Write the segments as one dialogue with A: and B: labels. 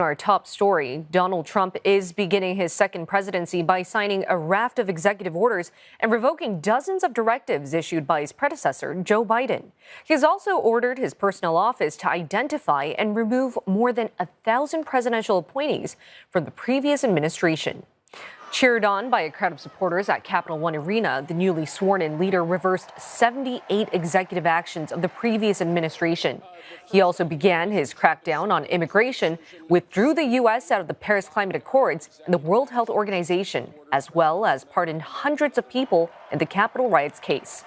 A: Our top story, Donald Trump is beginning his second presidency by signing a raft of executive orders and revoking dozens of directives issued by his predecessor, Joe Biden. He has also ordered his personnel office to identify and remove more than 1,000 presidential appointees from the previous administration. Cheered on by a crowd of supporters at Capital One Arena, the newly sworn-in leader reversed 78 executive actions of the previous administration. He also began his crackdown on immigration, withdrew the U.S. out of the Paris Climate Accords and the World Health Organization, as well as pardoned hundreds of people in the Capitol riots case.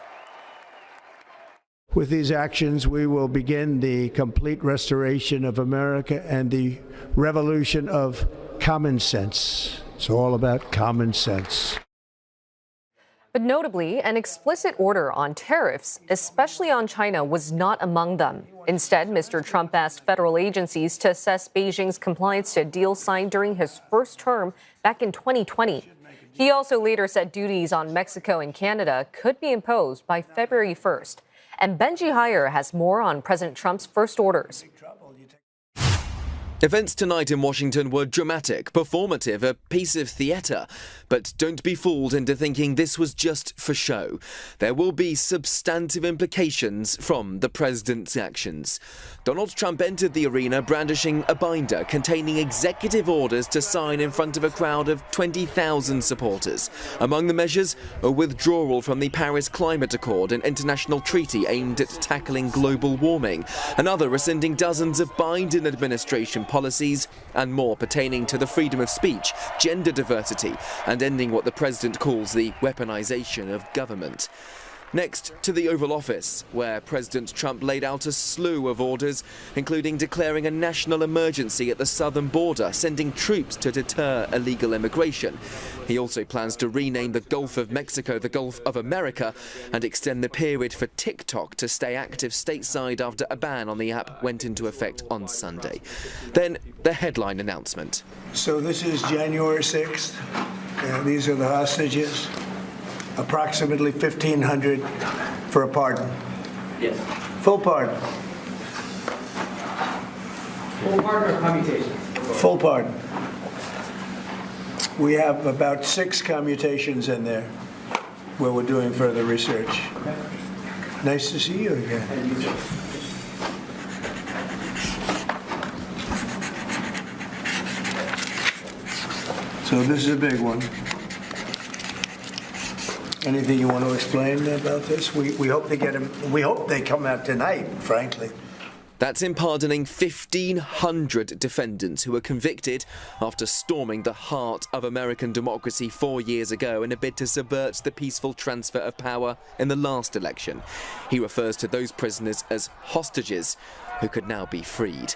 B: With these actions, we will begin the complete restoration of America and the revolution of common sense. It's all about common sense.
A: But notably, an explicit order on tariffs, especially on China, was not among them. Instead, Mr. Trump asked federal agencies to assess Beijing's compliance to deals signed during his first term back in 2020. He also later said duties on Mexico and Canada could be imposed by February 1st. And Benji Hyer has more on President Trump's first orders.
C: Events tonight in Washington were dramatic, performative, a piece of theatre. But don't be fooled into thinking this was just for show. There will be substantive implications from the president's actions. Donald Trump entered the arena brandishing a binder containing executive orders to sign in front of a crowd of 20,000 supporters. Among the measures, a withdrawal from the Paris Climate Accord, an international treaty aimed at tackling global warming. Another rescinding dozens of Biden administration policies, and more pertaining to the freedom of speech, gender diversity, and ending what the president calls the weaponization of government. Next to the Oval Office, where President Trump laid out a slew of orders, including declaring a national emergency at the southern border, sending troops to deter illegal immigration. He also plans to rename the Gulf of Mexico the Gulf of America and extend the period for TikTok to stay active stateside after a ban on the app went into effect on Sunday. Then the headline announcement.
B: So this is January 6th. These are the hostages. Approximately 1,500 for a pardon.
D: Yes.
B: Full pardon.
D: Full pardon or commutation?
B: Full pardon. We have about 6 commutations in there where we're doing further research.
D: Okay.
B: Nice to see you again.
D: And you too.
B: So this is a big one. Anything you want to explain about this? We hope they get them. We hope they come out tonight, frankly.
C: That's in pardoning 1,500 defendants who were convicted after storming the heart of American democracy 4 years ago in a bid to subvert the peaceful transfer of power in the last election. He refers to those prisoners as hostages who could now be freed.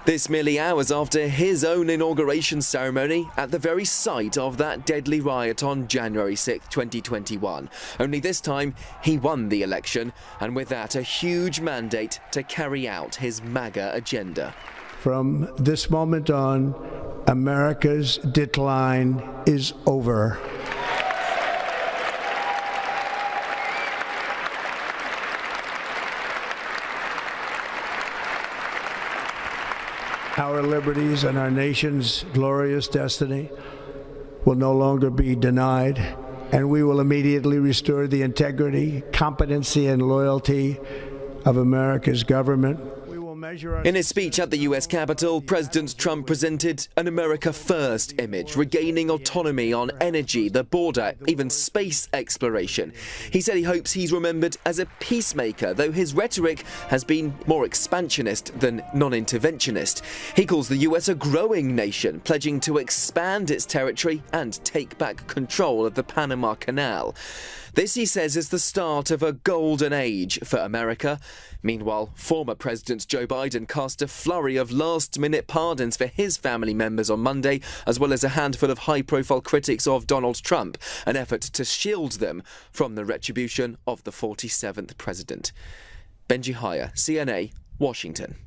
C: This merely hours after his own inauguration ceremony at the very site of that deadly riot on January 6, 2021. Only this time, he won the election, and with that, a huge mandate to carry out his MAGA agenda.
B: From this moment on, America's decline is over. Our liberties and our nation's glorious destiny will no longer be denied, and we will immediately restore the integrity, competency, and loyalty of America's government.
C: In his speech at the US Capitol, President Trump presented an America First image, regaining autonomy on energy, the border, even space exploration. He said he hopes he's remembered as a peacemaker, though his rhetoric has been more expansionist than non-interventionist. He calls the US a growing nation, pledging to expand its territory and take back control of the Panama Canal. This, he says, is the start of a golden age for America. Meanwhile, former President Joe Biden cast a flurry of last-minute pardons for his family members on Monday, as well as a handful of high-profile critics of Donald Trump, an effort to shield them from the retribution of the 47th president. Benji Hyer, CNA, Washington.